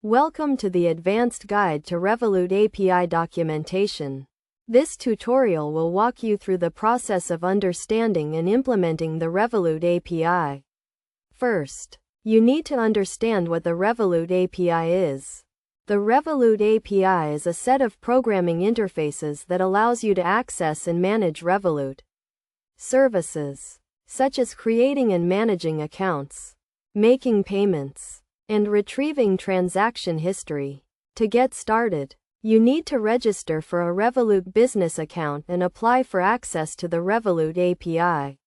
Welcome to the Advanced Guide to Revolut API Documentation. This tutorial will walk you through the process of understanding and implementing the Revolut API. First, you need to understand what the Revolut API is. The Revolut API is a set of programming interfaces that allows you to access and manage Revolut services, such as creating and managing accounts, making payments, and retrieving transaction history. To get started, you need to register for a Revolut business account and apply for access to the Revolut API.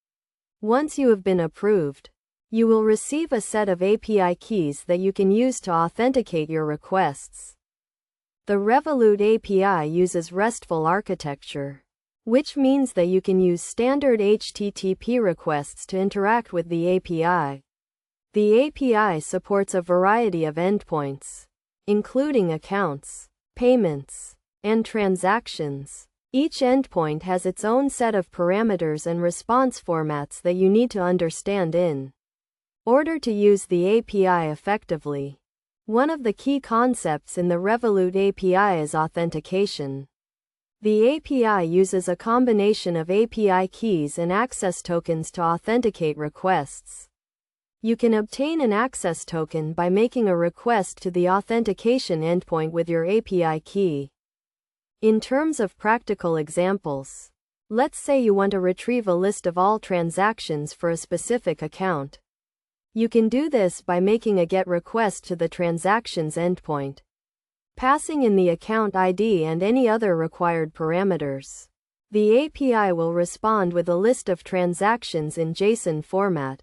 Once you have been approved, you will receive a set of API keys that you can use to authenticate your requests. The Revolut API uses RESTful architecture, which means that you can use standard HTTP requests to interact with the API. The API supports a variety of endpoints, including accounts, payments, and transactions. Each endpoint has its own set of parameters and response formats that you need to understand in order to use the API effectively. One of the key concepts in the Revolut API is authentication. The API uses a combination of API keys and access tokens to authenticate requests. You can obtain an access token by making a request to the authentication endpoint with your API key. In terms of practical examples, let's say you want to retrieve a list of all transactions for a specific account. You can do this by making a GET request to the transactions endpoint, passing in the account ID and any other required parameters. The API will respond with a list of transactions in JSON format.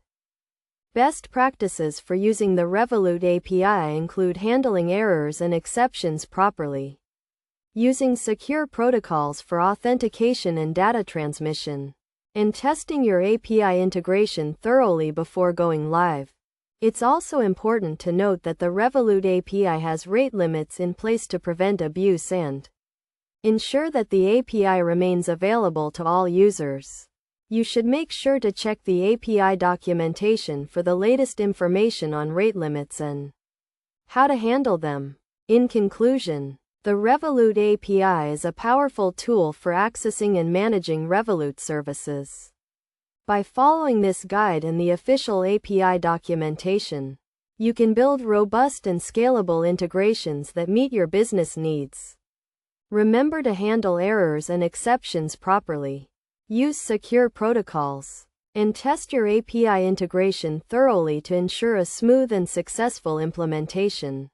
Best practices for using the Revolut API include handling errors and exceptions properly, using secure protocols for authentication and data transmission, and testing your API integration thoroughly before going live. It's also important to note that the Revolut API has rate limits in place to prevent abuse and ensure that the API remains available to all users. You should make sure to check the API documentation for the latest information on rate limits and how to handle them. In conclusion, the Revolut API is a powerful tool for accessing and managing Revolut services. By following this guide and the official API documentation, you can build robust and scalable integrations that meet your business needs. Remember to handle errors and exceptions properly. Use secure protocols, and test your API integration thoroughly to ensure a smooth and successful implementation.